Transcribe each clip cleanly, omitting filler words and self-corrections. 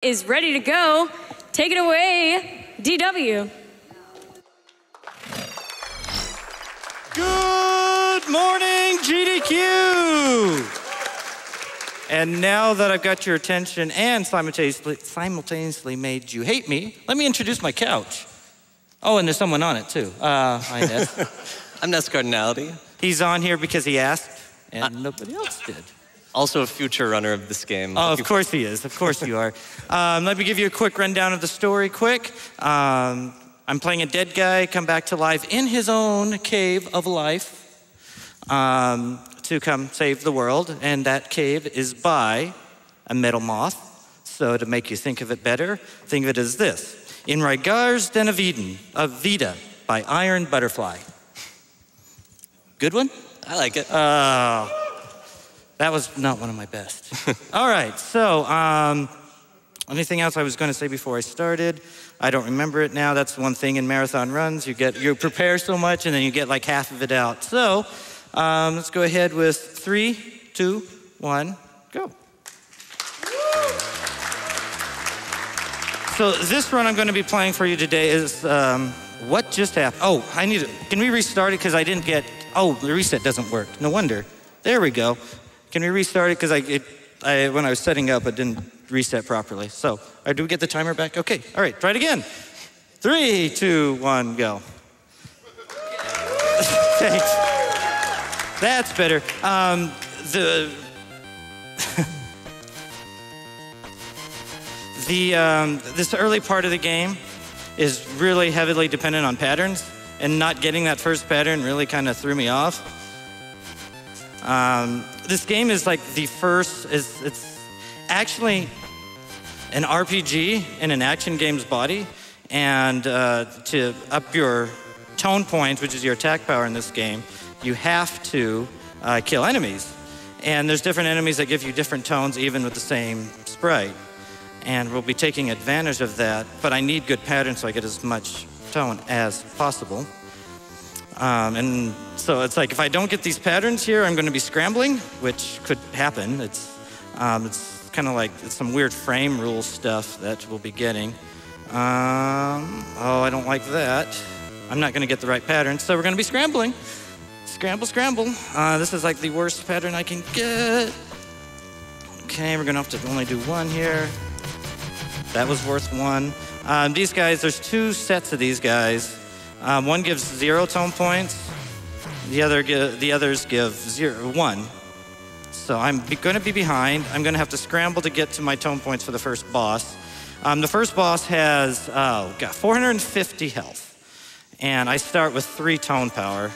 is ready to go. Take it away, DW. Good morning, GDQ! And now that I've got your attention and simultaneously made you hate me, let me introduce my couch. Oh, and there's someone on it too. Hi, Ness. I'm Nescardinality. He's on here because he asked, and nobody else did. Also a future runner of this game. Oh, of course he is. Of course you are. Let me give you a quick rundown of the story quick. I'm playing a dead guy come back to life in his own cave of life to come save the world. And that cave is by a metal moth. So to make you think of it better, think of it as this. In Rygar's Den of Eden, of Vita by Iron Butterfly. Good one? I like it. That was not one of my best. All right, so anything else I was going to say before I started? I don't remember it now. That's one thing in marathon runs. You prepare so much and then you get like half of it out. So let's go ahead with 3, 2, 1, go. So this run I'm going to be playing for you today is what just happened. Oh, can we restart it because I didn't get, the reset doesn't work. No wonder. There we go. Can we restart it? Because when I was setting up, it didn't reset properly. So, do we get the timer back? Okay, all right, try it again. 3, 2, 1, go. Thanks. That's better. This early part of the game is really heavily dependent on patterns, and not getting that first pattern really kind of threw me off. This game is like the first, it's actually an RPG in an action game's body, and to up your tone points, which is your attack power in this game, you have to kill enemies. And there's different enemies that give you different tones even with the same sprite. And we'll be taking advantage of that, but I need good patterns so I get as much tone as possible. And so it's like if I don't get these patterns here, I'm going to be scrambling, which could happen. It's kind of like it's some weird frame rule stuff that we'll be getting. I don't like that. I'm not going to get the right pattern, so we're going to be scrambling. Scramble, scramble. This is like the worst pattern I can get. Okay, we're going to have to only do one here. That was worth one. These guys, there's 2 sets of these guys. One gives 0 tone points. The others give 1. So I'm going to be behind. I'm going to have to scramble to get to my tone points for the first boss. The first boss has 450 health, and I start with 3 tone power.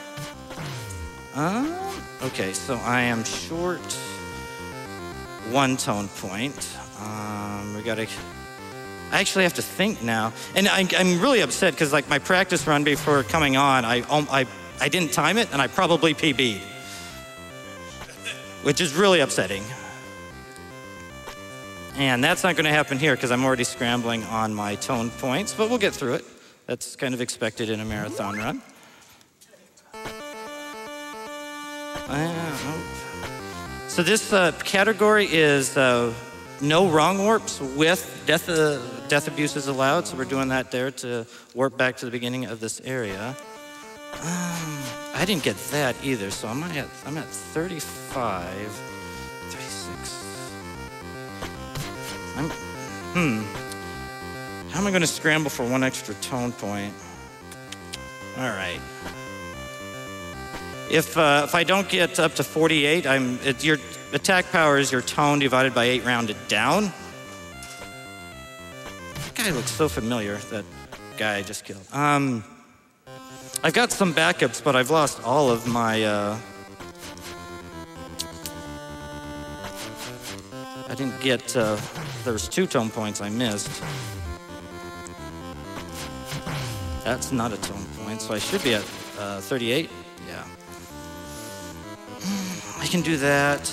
Okay, so I am short 1 tone point. I actually have to think now. And I'm really upset because like my practice run before coming on, I didn't time it and I probably PB'd, which is really upsetting. And that's not going to happen here because I'm already scrambling on my tone points, but we'll get through it. That's kind of expected in a marathon run. So this category is no wrong warps with death abuse is allowed, so we're doing that there to warp back to the beginning of this area. I didn't get that either, so I'm at 35, 36. How am I going to scramble for 1 extra tone point? All right. If I don't get up to 48, your attack power is your tone divided by 8 rounded down. That guy looks so familiar, that guy I just killed. I've got some backups, but I've lost all of my... I didn't get... there was 2 tone points I missed. That's not a tone point, so I should be at 38. Yeah. I can do that.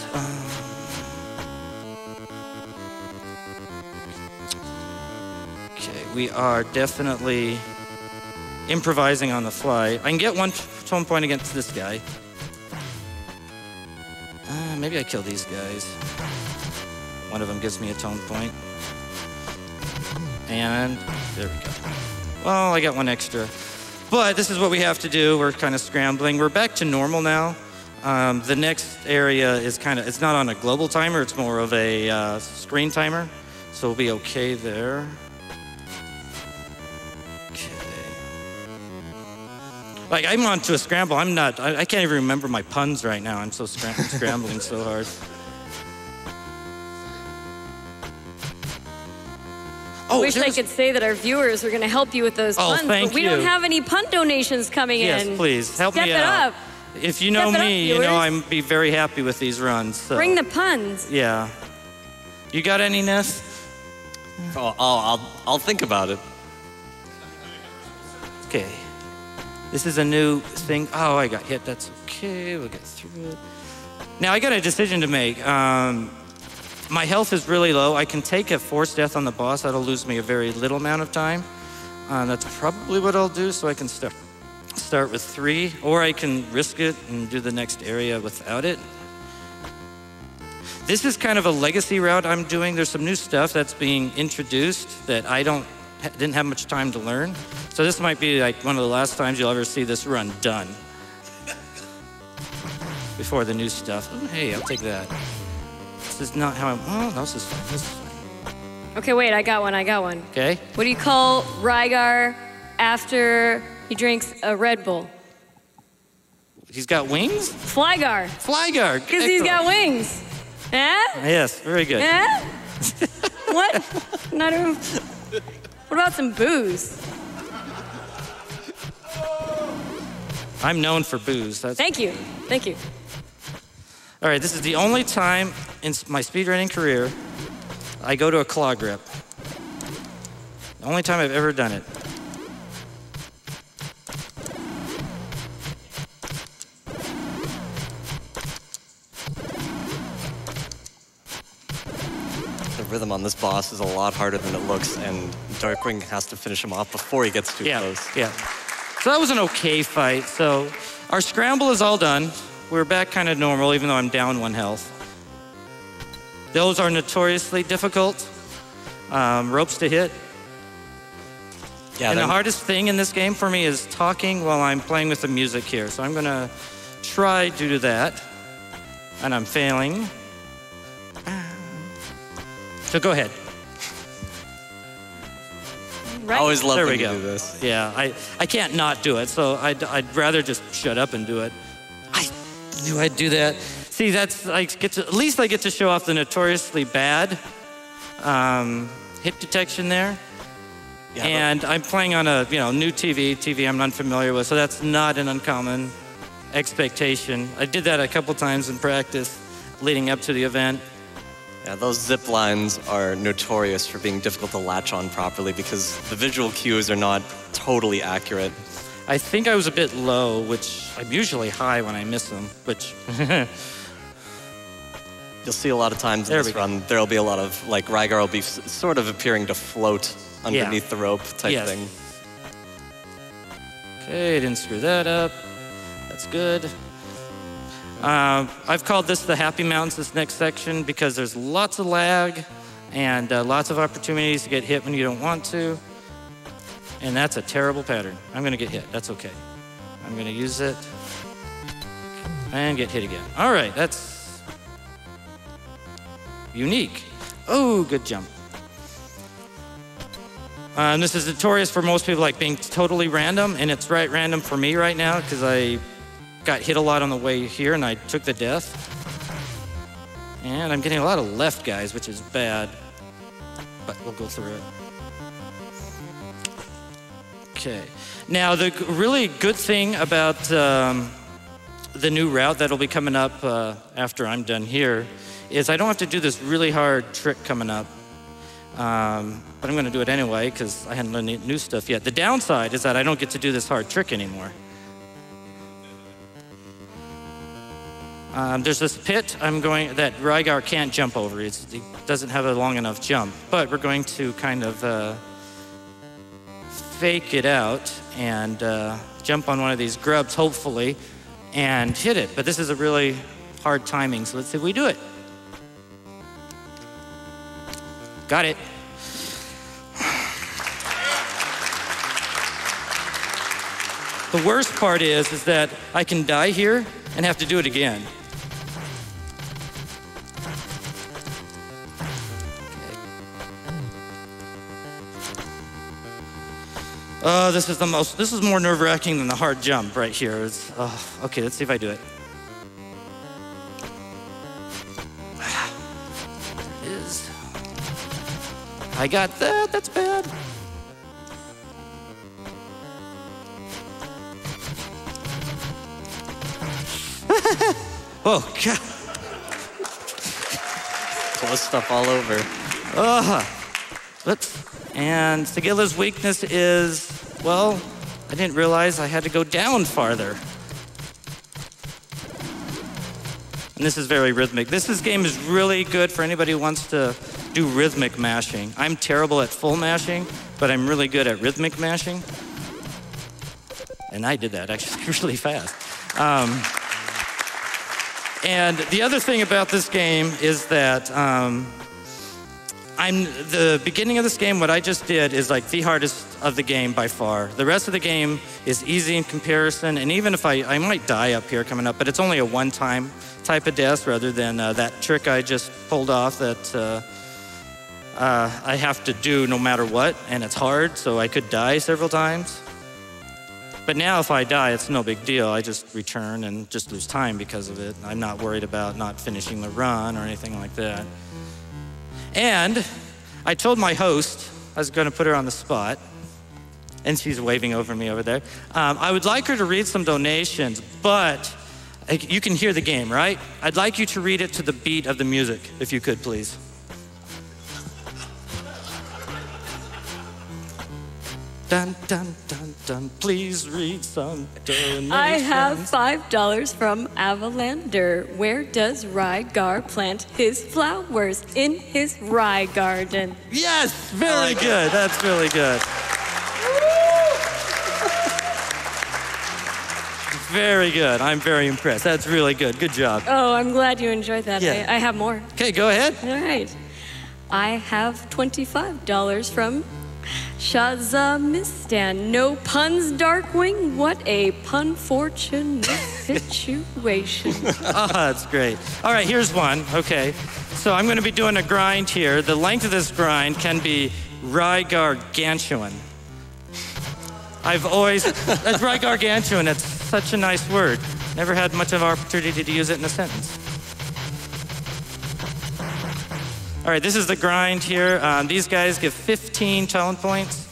Okay, we are definitely improvising on the fly. I can get 1 tone point against this guy. Maybe I kill these guys. One of them gives me a tone point. And there we go. Well, I got one extra. But this is what we have to do. We're kind of scrambling. We're back to normal now. The next area is it's not on a global timer. It's more of a screen timer. So we'll be okay there. Like, I'm on to a scramble. I can't even remember my puns right now. I'm so scrambling so hard. I wish I could say that our viewers are going to help you with those puns, but we don't have any pun donations coming in. Yes, please, help me out. Step it up. If you know me, you know I'm be very happy with these runs. So. Bring the puns. Yeah. You got any, Ness? Oh, I'll think about it. Okay. This is a new thing. Oh, I got hit. That's okay. We'll get through it. Now, I got a decision to make. My health is really low. I can take a forced death on the boss. That'll lose me a very little amount of time. That's probably what I'll do, so I can start with 3, or I can risk it and do the next area without it. This is kind of a legacy route I'm doing. There's some new stuff that's being introduced that I didn't have much time to learn. So this might be like one of the last times you'll ever see this run done. Before the new stuff. Oh, hey, I'll take that. This is not how I'm, oh, no, this is fine. Okay, wait, I got one. Okay. What do you call Rygar after he drinks a Red Bull? He's got wings? Flygar. Flygar. Because he's got wings. Eh? Yes, very good. Eh? What? Not even... What about some booze? I'm known for booze. Thank you. All right, this is the only time in my speedrunning career I go to a claw grip. The only time I've ever done it. The rhythm on this boss is a lot harder than it looks, and Darkwing has to finish him off before he gets too close. Yeah. So that was an okay fight. So our scramble is all done. We're back kind of normal, even though I'm down 1 health. Those are notoriously difficult ropes to hit. Yeah, and the hardest thing in this game for me is talking while I'm playing with the music here. So I'm gonna try to do that, and I'm failing. So go ahead. I always love when you go. do this. Yeah, I can't not do it, so I'd rather just shut up and do it. I knew I'd do that. See, at least I get to show off the notoriously bad hit detection there. Yeah, and I'm playing on a new TV I'm unfamiliar with, so that's not an uncommon expectation. I did that a couple times in practice leading up to the event. Yeah, those zip lines are notorious for being difficult to latch on properly because the visual cues are not totally accurate. I think I was a bit low, which I'm usually high when I miss them, which... You'll see a lot of times in this run, there'll be a lot of, like, Rygar will be sort of appearing to float underneath the rope type thing. Okay, didn't screw that up. That's good. I've called this the Happy Mountains, this next section, because there's lots of lag and lots of opportunities to get hit when you don't want to. And that's a terrible pattern. I'm gonna get hit, that's okay. I'm gonna use it and get hit again. All right, that's unique. Oh, good jump. This is notorious for most people like being totally random, and it's random for me right now because I got hit a lot on the way here and I took the death. And I'm getting a lot of left guys, which is bad, but we'll go through it. Okay. Now, the really good thing about the new route that'll be coming up after I'm done here is I don't have to do this really hard trick coming up. But I'm going to do it anyway because I hadn't learned any new stuff yet. The downside is that I don't get to do this hard trick anymore. There's this pit that Rygar can't jump over. He doesn't have a long enough jump. But we're going to kind of fake it out and jump on one of these grubs, hopefully, and hit it. But this is a really hard timing, so let's see if we do it. Got it. The worst part is that I can die here and have to do it again. Oh, this is more nerve-wracking than the hard jump right here. Okay, let's see if I do it. There it is. I got that, that's bad. Oh, God. Close stuff all over. And Sigilla's weakness is, well, I didn't realize I had to go down farther. And this is very rhythmic. This game is really good for anybody who wants to do rhythmic mashing. I'm terrible at full mashing, but I'm really good at rhythmic mashing. And I did that actually really fast. And the other thing about this game is that the beginning of this game, what I just did is like the hardest of the game by far. The rest of the game is easy in comparison, and even if I might die up here coming up, but it's only a one-time type of death rather than that trick I just pulled off that I have to do no matter what, and it's hard, so I could die several times. But now if I die, it's no big deal. I just return and just lose time because of it. I'm not worried about not finishing the run or anything like that. And I told my host, I was going to put her on the spot, and she's waving over me over there. I would like her to read some donations, but you can hear the game, right? I'd like you to read it to the beat of the music, if you could, please. Dun, dun, dun, dun, please read some donations. I have $5 from Avalander. Where does Rygar plant his flowers? In his Rygar garden. Yes, very good. That's really good. Very good. I'm very impressed. That's really good. Good job. Oh, I'm glad you enjoyed that. Yeah. I have more. Okay, go ahead. All right. I have $25 from Shazamistan. No puns, Darkwing. What a pun-fortunate situation. Oh, that's great. All right, here's one. Okay, so I'm going to be doing a grind here. The length of this grind can be Rygar-gantuan. I've always, that's Rygar-gantuan. That's such a nice word. Never had much of an opportunity to use it in a sentence. All right, this is the grind here. These guys give 15 talent points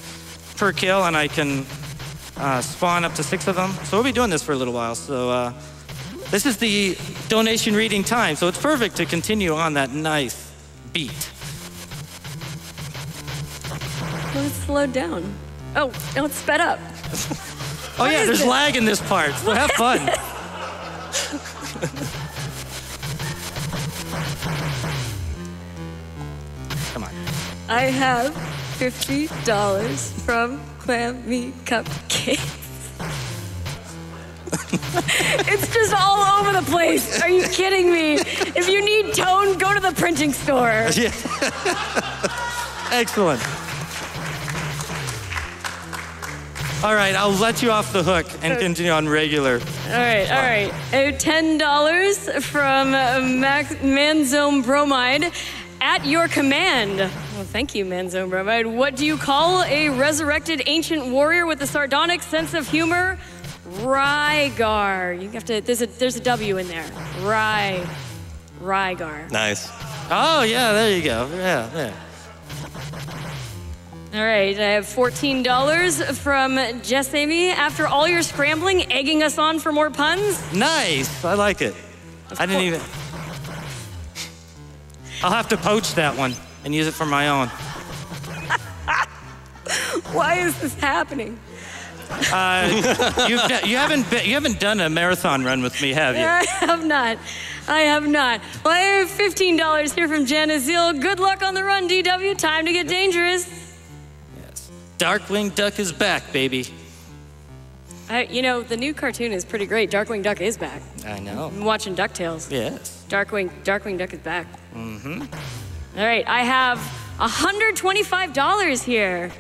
per kill, and I can spawn up to 6 of them. So we'll be doing this for a little while. So this is the donation reading time, so it's perfect to continue on that nice beat. Well, it's slowed down. Oh, it's sped up. Oh yeah, there's lag in this part, so have fun. Come on. I have $50 from Clammy Cupcakes. It's just all over the place. Are you kidding me? If you need tone, go to the printing store. Yeah. Excellent. All right, I'll let you off the hook and continue on regular. All right. $10 from Manzome Bromide. At your command. Well, thank you, Manzome Bromide. What do you call a resurrected ancient warrior with a sardonic sense of humor? Rygar. You have to. There's a W in there. Rygar. Nice. Oh yeah, there you go. Yeah, there. All right, I have $14 from Jessamy. After all your scrambling, egging us on for more puns? Nice, I like it. I didn't even... I'll have to poach that one and use it for my own. Why is this happening? You haven't done a marathon run with me, have you? I have not. Well, I have $15 here from Janice Zeal. Good luck on the run, DW. Time to get dangerous. Yes. Darkwing Duck is back, baby. You know, the new cartoon is pretty great. Darkwing Duck is back. I know. I'm watching DuckTales. Yes. Darkwing Duck is back. Mm-hmm. All right, I have $125 here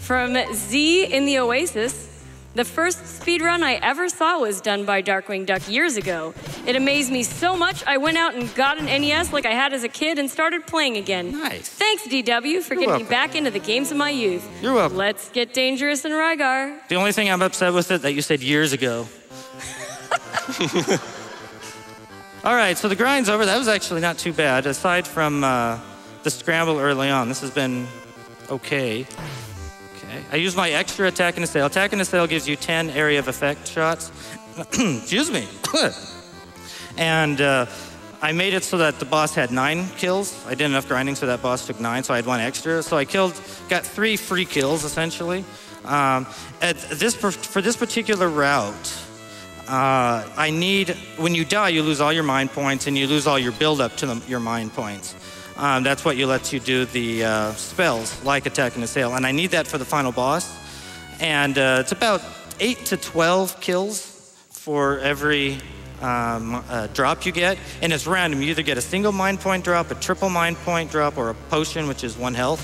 from Z in the Oasis. The first speedrun I ever saw was done by Darkwing Duck years ago. It amazed me so much, I went out and got an NES like I had as a kid and started playing again. Nice. Thanks, DW, for getting me back into the games of my youth. You're welcome. Let's get dangerous in Rygar. The only thing I'm upset with it that you said years ago. All right, so the grind's over. That was actually not too bad. Aside from the scramble early on, this has been okay. Okay. I use my extra attack and assail. Attack and assail gives you 10 area of effect shots. Excuse me. And I made it so that the boss had 9 kills. I did enough grinding so that boss took 9, so I had 1 extra. So I got 3 free kills, essentially. For this particular route, I need, when you die, you lose all your mind points and you lose all your build-up to your mind points. That's what lets you do the spells, like attack and assail. And I need that for the final boss. And it's about 8 to 12 kills for every drop you get. And it's random. You either get a single mind point drop, a triple mind point drop, or a potion, which is 1 health.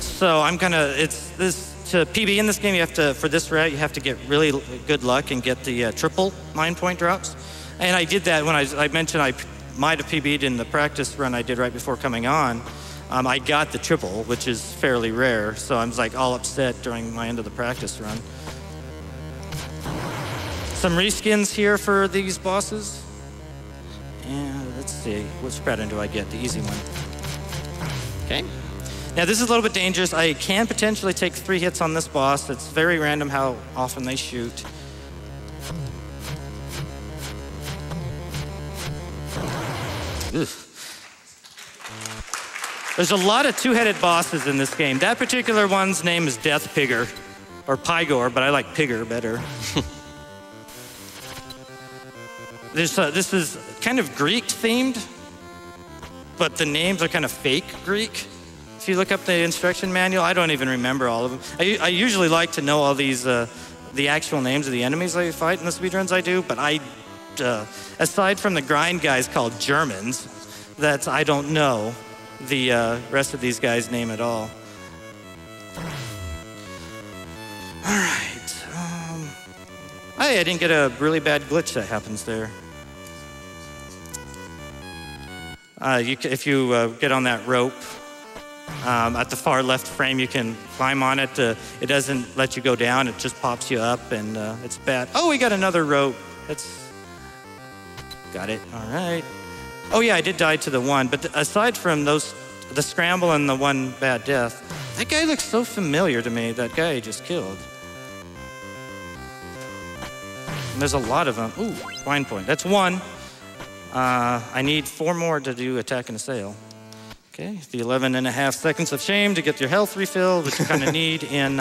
So to PB in this game, for this route, you have to get really good luck and get the triple mind point drops. And I did that when I mentioned I might have PB'd in the practice run I did right before coming on. I got the triple, which is fairly rare, so I was like all upset during my end of the practice run. Some reskins here for these bosses. And let's see, which pattern do I get? The easy one. Okay. Now this is a little bit dangerous. I can potentially take 3 hits on this boss. It's very random how often they shoot. Ugh. There's a lot of 2-headed bosses in this game. That particular one's name is Death Pigger, or Pygor, but I like Pigger better. This is kind of Greek themed, but the names are kind of fake Greek. If you look up the instruction manual, I don't even remember all of them. I usually like to know all these, the actual names of the enemies I fight in the speedruns I do, but aside from the grind guys called Germans, I don't know the rest of these guys' name at all. All right. Hey, I didn't get a really bad glitch that happens there. If you get on that rope, at the far left frame, you can climb on it. It doesn't let you go down. It just pops you up, and it's bad. Oh, we got another rope. Got it. All right. Oh, yeah, I did die to the one. But aside from the scramble and the 1 bad death, that guy looks so familiar to me, that guy I just killed. And there's a lot of them. Ooh, blind point. That's 1. I need 4 more to do attack and assail. Okay, the 11.5 seconds of shame to get your health refilled, which you kind of need in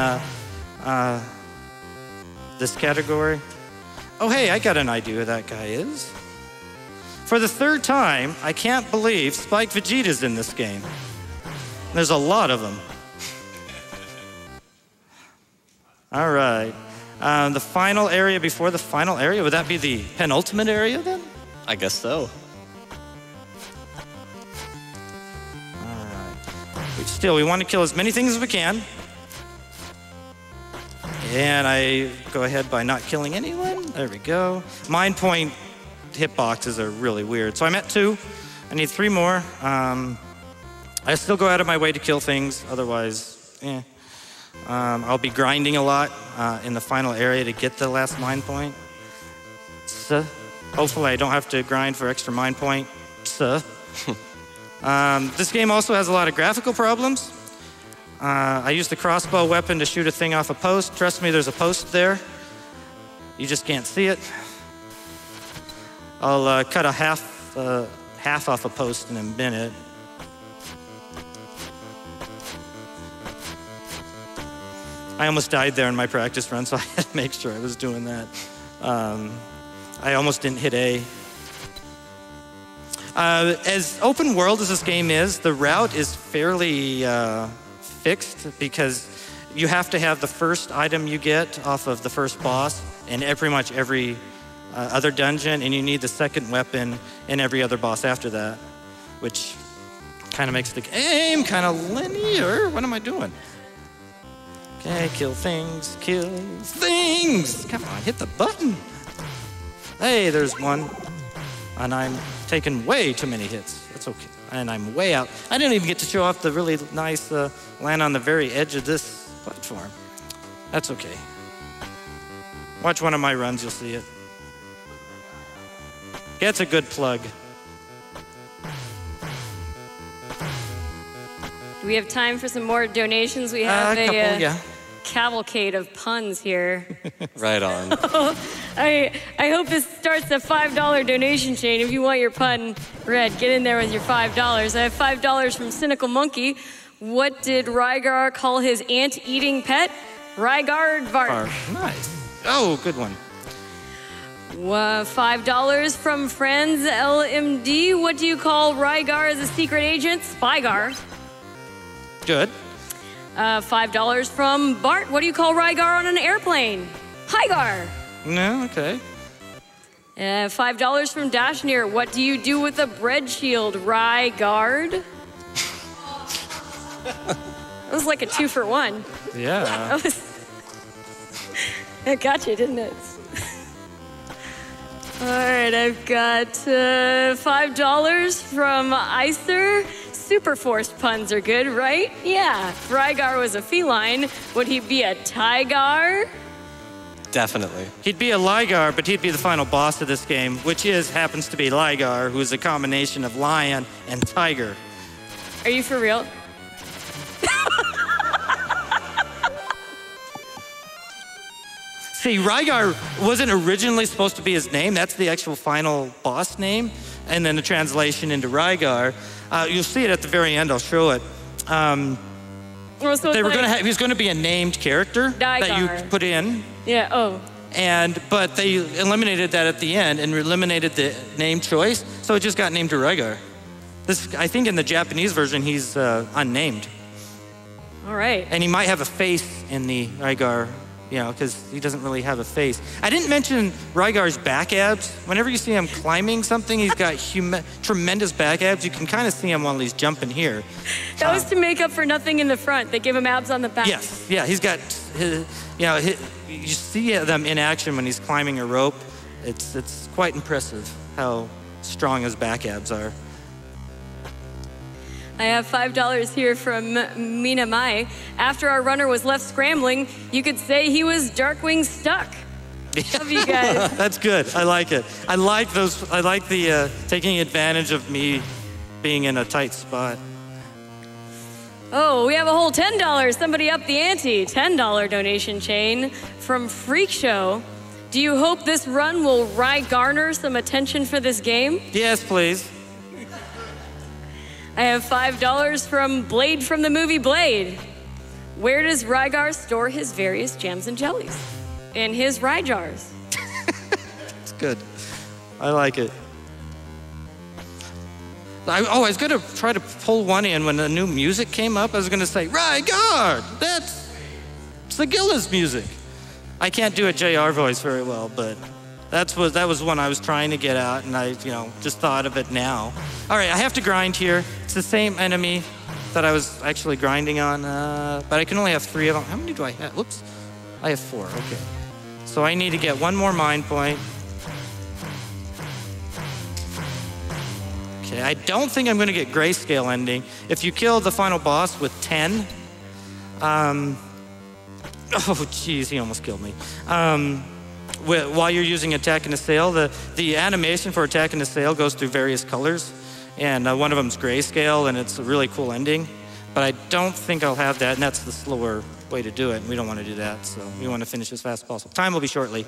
this category. Oh, hey, I got an idea who that guy is. For the 3rd time, I can't believe Spike Vegeta's in this game. There's a lot of them. All right. The final area before the final area, would that be the penultimate area then? I guess so. All right. Still, we want to kill as many things as we can. And I go ahead by not killing anyone. There we go. Mind point hitboxes are really weird. So I'm at 2. I need 3 more. I still go out of my way to kill things. Otherwise, I'll be grinding a lot in the final area to get the last mind point. So, hopefully I don't have to grind for extra mind point. So. This game also has a lot of graphical problems. I use the crossbow weapon to shoot a thing off a post. Trust me, there's a post there. You just can't see it. I'll cut a half off a post in a minute. I almost died there in my practice run, so I had to make sure I was doing that. I almost didn't hit A. As open world as this game is, the route is fairly fixed because you have to have the first item you get off of the first boss in pretty much every other dungeon, and you need the second weapon in every other boss after that, which kind of makes the game kind of linear. What am I doing? Okay, kill things, kill things. Come on, hit the button. Hey, there's one. And I'm taking way too many hits. That's okay. And I'm way out. I didn't even get to show off the really nice land on the very edge of this platform. That's okay. Watch one of my runs, you'll see it. That's a good plug. Do we have time for some more donations? We have a couple, yeah. Cavalcade of puns here. Right on. I hope this starts a $5 donation chain. If you want your pun read, get in there with your $5. I have $5 from Cynical Monkey. What did Rygar call his ant-eating pet? Rygar Vark. Nice. Oh, good one. $5 from Friends LMD. What do you call Rygar as a secret agent? Spygar. Good. $5 from Bart. What do you call Rygar on an airplane? Hygar. No, okay. $5 from Dashneer. What do you do with a bread shield? Ryguard. It was like a 2-for-1. Yeah. It got you, didn't it? All right, I've got $5 from Icer. Super forced puns are good, right? Yeah. If Rygar was a feline, would he be a tiger? Definitely. He'd be a Lygar, but he'd be the final boss of this game, which happens to be Lygar, who's a combination of lion and tiger. Are you for real? See, Rygar wasn't originally supposed to be his name. That's the actual final boss name. And then the translation into Rygar. You'll see it at the very end. I'll show it. He was going to be a named character that you put in. Yeah, oh. But they eliminated that at the end and eliminated the name choice. So it just got named to Rygar. I think in the Japanese version, he's unnamed. All right. And he might have a face in the Rygar, because he doesn't really have a face. I didn't mention Rygar's back abs. Whenever you see him climbing something, he's got tremendous back abs. You can kind of see him while he's jumping here. That was to make up for nothing in the front. They give him abs on the back. Yes, yeah, he's got, you see them in action when he's climbing a rope. It's quite impressive how strong his back abs are. I have $5 here from Mina Mai. After our runner was left scrambling, you could say he was Darkwing stuck. Love you guys. That's good. I like it. I like the taking advantage of me being in a tight spot. Oh, we have a whole $10. Somebody up the ante. $10 donation chain from Freak Show. Do you hope this run will garner some attention for this game? Yes, please. I have $5 from Blade from the movie Blade. Where does Rygar store his various jams and jellies? In his rye jars. It's good. I like it. I was going to try to pull one in when the new music came up. I was going to say, Rygar! That's Sigilla's music. I can't do a JR voice very well, but that was one I was trying to get out, and I just thought of it now. All right, I have to grind here. It's the same enemy that I was actually grinding on, but I can only have 3 of them. How many do I have? Whoops. I have 4, okay. So I need to get 1 more mind point. Okay, I don't think I'm going to get grayscale ending. If you kill the final boss with 10, oh, geez, he almost killed me. While you're using attack and assail, the animation for attack and assail goes through various colors, and one of them's grayscale, and it's a really cool ending. But I don't think I'll have that, and that's the slower way to do it, and we don't want to do that, so we want to finish as fast as possible. Time will be shortly.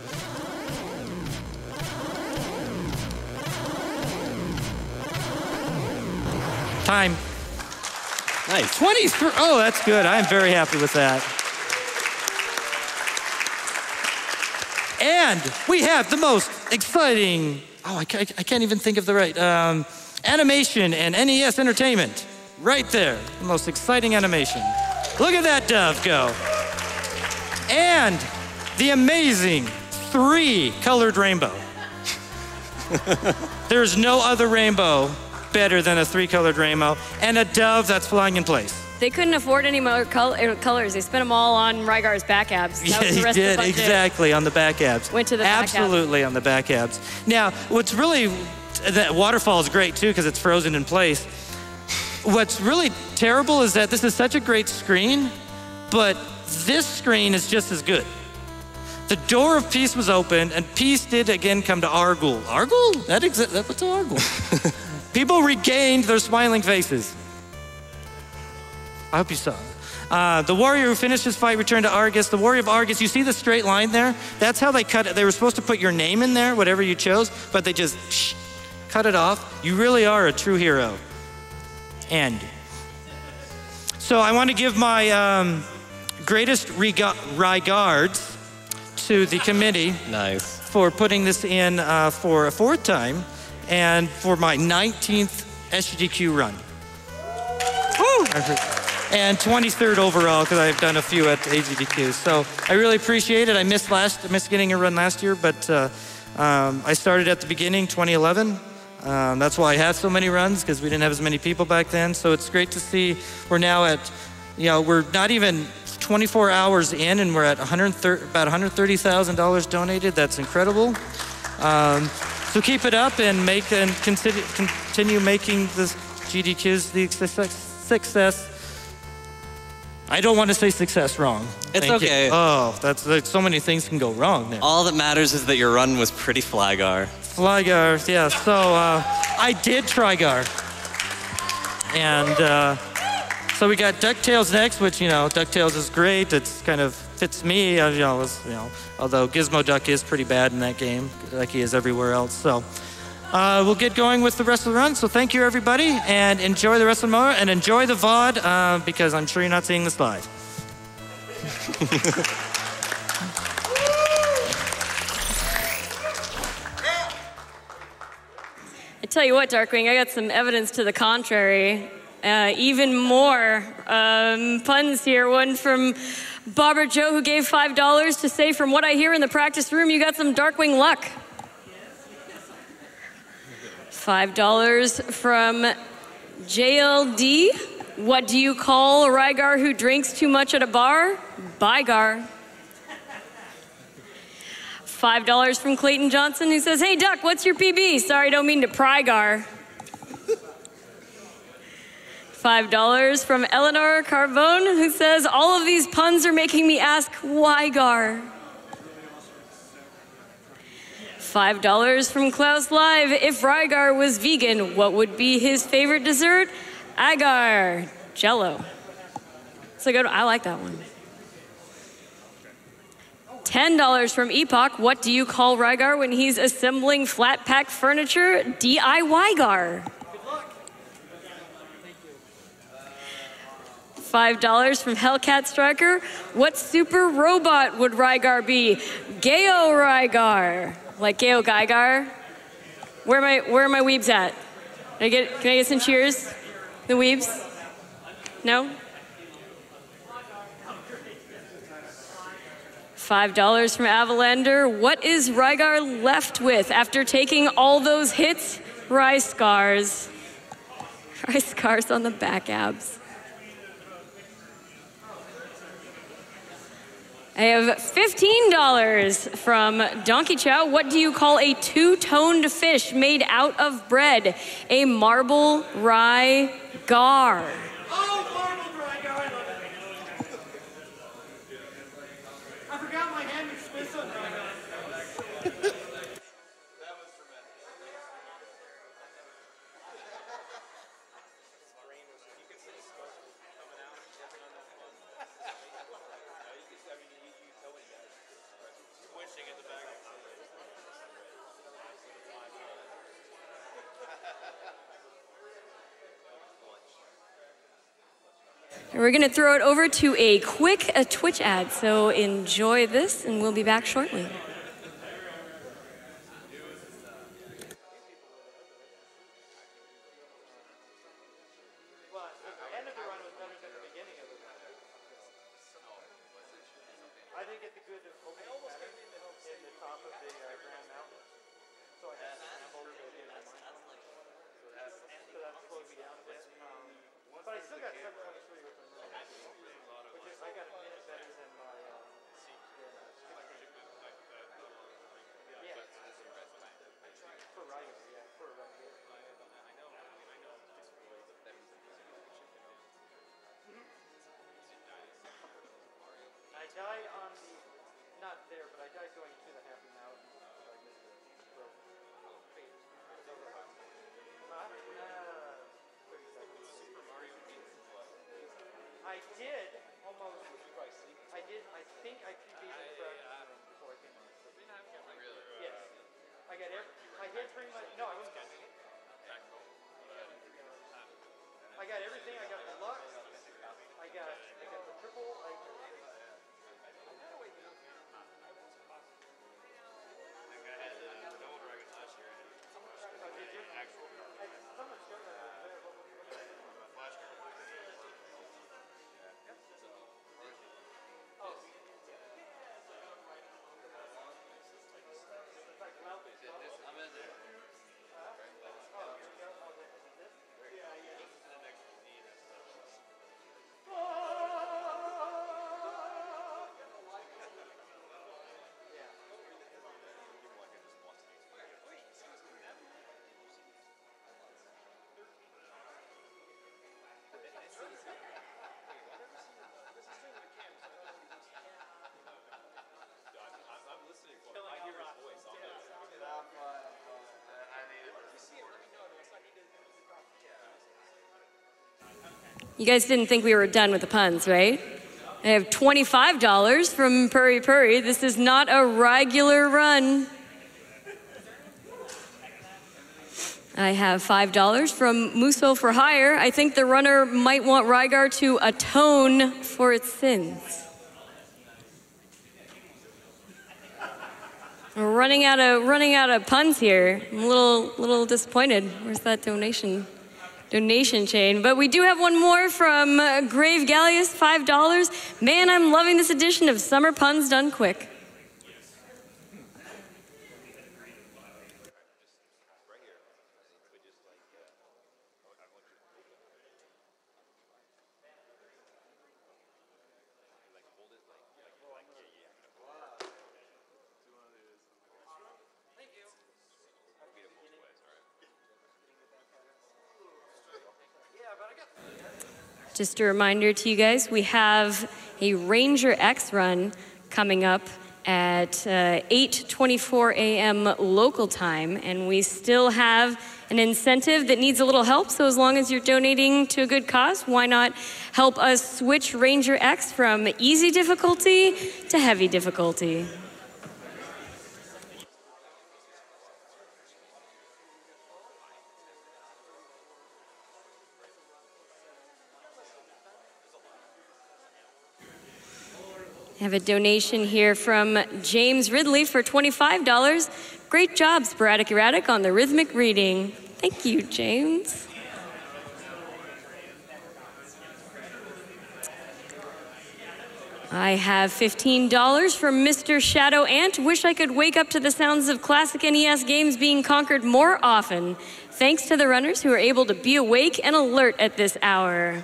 Time. Nice. 23. Oh, that's good. I'm very happy with that. And we have the most exciting, I can't even think of the right, animation and NES Entertainment. Right there, the most exciting animation. Look at that dove go. And the amazing 3-colored rainbow. There's no other rainbow better than a 3-colored rainbow and a dove that's flying in place. They couldn't afford any more colors. They spent them all on Rygar's back abs. That was the rest He of the did, budget. exactly, on the back abs. Went to the back abs. Absolutely on the back abs. Now, what's really, that waterfall is great too because it's frozen in place. What's really terrible is that this is such a great screen, but this screen is just as good. The door of peace was opened, and peace did again come to Argul. Argul? What's Argul? People regained their smiling faces. I hope you saw. The warrior who finished his fight returned to Argus. The warrior of Argus, you see the straight line there? That's how they cut it. They were supposed to put your name in there, whatever you chose, but they just cut it off. You really are a true hero. End. So I want to give my greatest regards to the committee. Nice. For putting this in for a 4th time and for my 19th SGDQ run. Woo! And 23rd overall because I've done a few at AGDQ. So I really appreciate it. I missed getting a run last year, but I started at the beginning, 2011. That's why I had so many runs because we didn't have as many people back then. So it's great to see we're now at, we're not even 24 hours in and we're at about $130,000 donated. That's incredible. So keep it up and continue making this GDQs the success. I don't want to say success wrong. It's okay. Oh, that's so many things can go wrong there. All that matters is that your run was pretty Flygar. Flygar, yeah. So I did Trygar. And so we got DuckTales next, which, DuckTales is great. It's kind of fits me, although Gizmo Duck is pretty bad in that game, like he is everywhere else. So we'll get going with the rest of the run. So thank you, everybody, and enjoy the rest of the motor, and enjoy the VOD, because I'm sure you're not seeing this live. I tell you what, Darkwing, I got some evidence to the contrary. Even more puns here. One from Bobber Joe, who gave $5 to say, from what I hear in the practice room, you got some Darkwing luck. $5 from JLD. What do you call a Rygar who drinks too much at a bar? Bygar. $5 from Clayton Johnson, who says, hey, Duck, what's your PB? Sorry, don't mean to Prygar. $5 from Eleanor Carbone, who says, all of these puns are making me ask, Wygar. $5 from Klaus Live, if Rygar was vegan, what would be his favorite dessert? Agar, Jello. So good, I like that one. $10 from Epoch, what do you call Rygar when he's assembling flat pack furniture? DIY-gar. $5 from Hellcat Striker. What super robot would Rygar be? Geo Rygar. Like Geo Gygar. Where are my weebs at? Can I get some cheers? The weebs? No? $5 from Avalander. What is Rygar left with after taking all those hits? Rice scars. Rice scars on the back abs. I have $15 from Donkey Chow. What do you call a two-toned fish made out of bread? A marble rye gar. Oh, marble rye gar, I love it. I forgot my hand is Swiss on rye. We're going to throw it over to a quick Twitch ad, so enjoy this, and we'll be back shortly. But I still got 723 with them. died on the, not there, but I died going to the Happy Mountain. I did almost. I think I beat it before I came on. Yes. I did pretty much. No, I wasn't. I got everything. I got the luck. I got the triple. You guys didn't think we were done with the puns, right? I have $25 from Purry Purry. This is not a regular run. I have $5 from Muso for Hire. I think the runner might want Rygar to atone for its sins. We're running out of puns here. I'm a little disappointed. Where's that donation chain? But we do have one more from Grave Gallius, $5. Man, I'm loving this edition of Summer Puns Done Quick. Just a reminder to you guys, we have a Ranger X run coming up at 8:24 a.m. local time, and we still have an incentive that needs a little help, so as long as you're donating to a good cause, why not help us switch Ranger X from easy difficulty to heavy difficulty? I have a donation here from James Ridley for $25. Great job, SporadicErratic, on the rhythmic reading. Thank you, James. I have $15 from Mr. Shadow Ant. Wish I could wake up to the sounds of classic NES games being conquered more often. Thanks to the runners who are able to be awake and alert at this hour.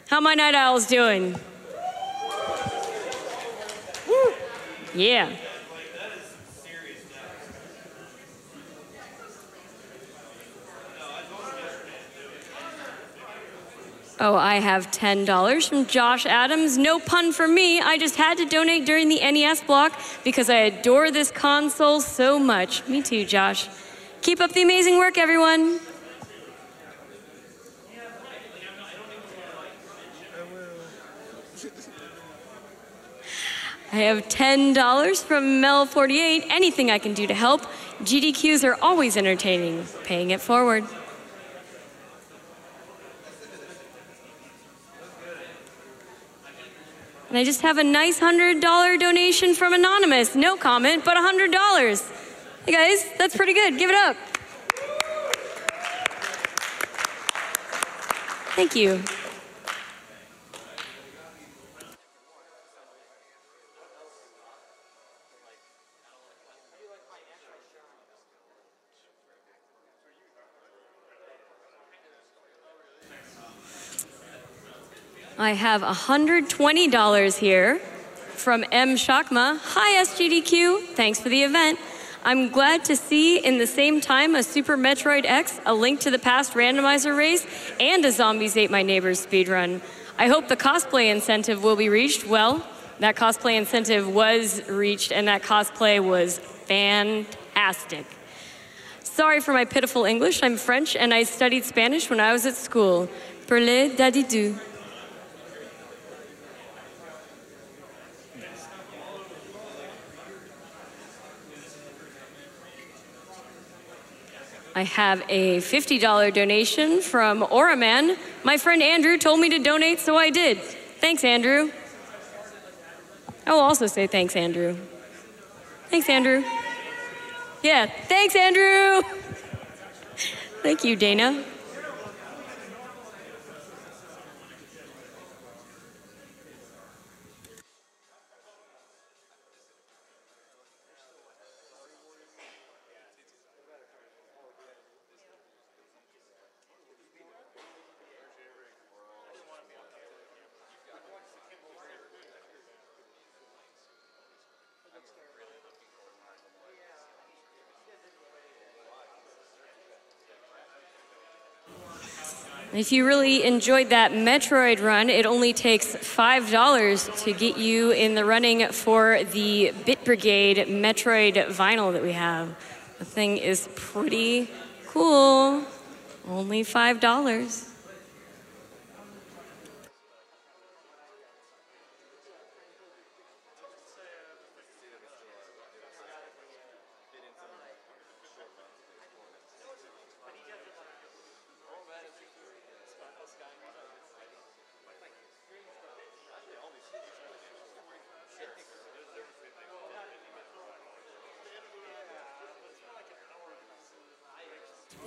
How my Night Owls doing? Yeah. Oh, I have $10 from Josh Adams. No pun for me. I just had to donate during the NES block because I adore this console so much. Me too, Josh. Keep up the amazing work, everyone. I have $10 from Mel48. Anything I can do to help. GDQs are always entertaining. Paying it forward. And I just have a nice $100 donation from Anonymous. No comment, but $100. Hey guys, that's pretty good. Give it up. Thank you. I have $120 here from M. Shakma. Hi, SGDQ. Thanks for the event. I'm glad to see in the same time a Super Metroid X, a Link to the Past randomizer race, and a Zombies Ate My Neighbors speedrun. I hope the cosplay incentive will be reached. Well, that cosplay incentive was reached, and that cosplay was fantastic. Sorry for my pitiful English. I'm French, and I studied Spanish when I was at school. Parlez dadidou. I have a $50 donation from Oraman. My friend Andrew told me to donate, so I did. Thanks, Andrew. I will also say thanks, Andrew. Thanks, Andrew. Yeah, thanks, Andrew. Thank you, Dana. If you really enjoyed that Metroid run, it only takes $5 to get you in the running for the Bit Brigade Metroid vinyl that we have. The thing is pretty cool. Only $5.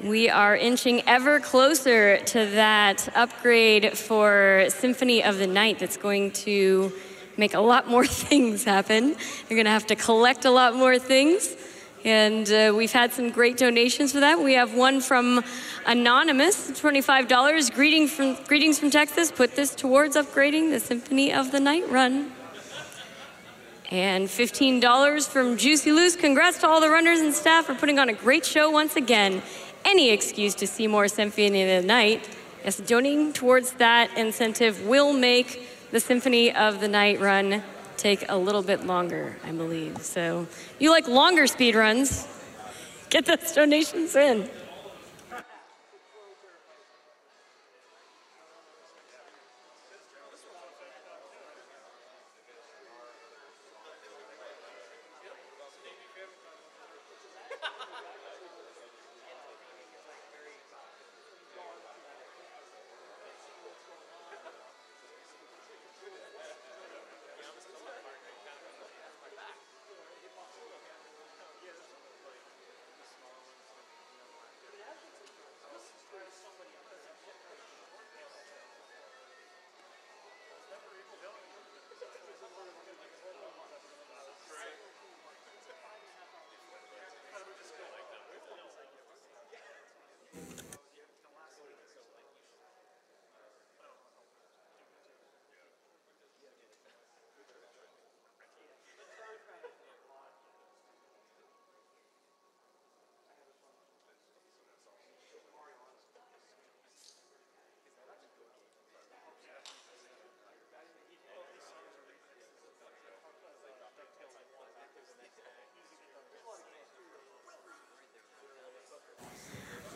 We are inching ever closer to that upgrade for Symphony of the Night that's going to make a lot more things happen. You're going to have to collect a lot more things. And we've had some great donations for that. We have one from Anonymous, $25. Greetings from Texas. Put this towards upgrading the Symphony of the Night run. And $15 from Juicy Loose. Congrats to all the runners and staff for putting on a great show once again. Any excuse to see more Symphony of the Night. Yes, donating towards that incentive will make the Symphony of the Night run take a little bit longer, I believe. So if you like longer speed runs, get those donations in.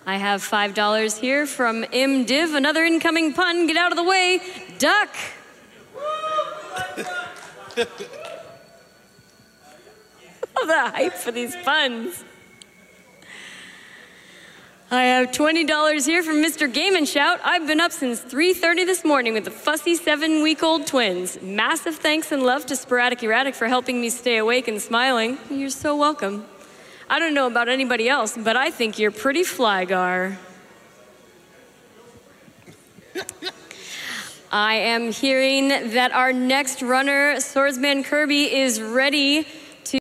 I have $5 here from MDiv. Another incoming pun. Get out of the way. Duck. Love the hype for these puns. I have $20 here from Mr. Game and Shout. I've been up since 3:30 this morning with the fussy 7-week-old twins. Massive thanks and love to SporadicErratic for helping me stay awake and smiling. You're so welcome. I don't know about anybody else, but I think you're pretty Flygar. I am hearing that our next runner, Swordsman Kirby, is ready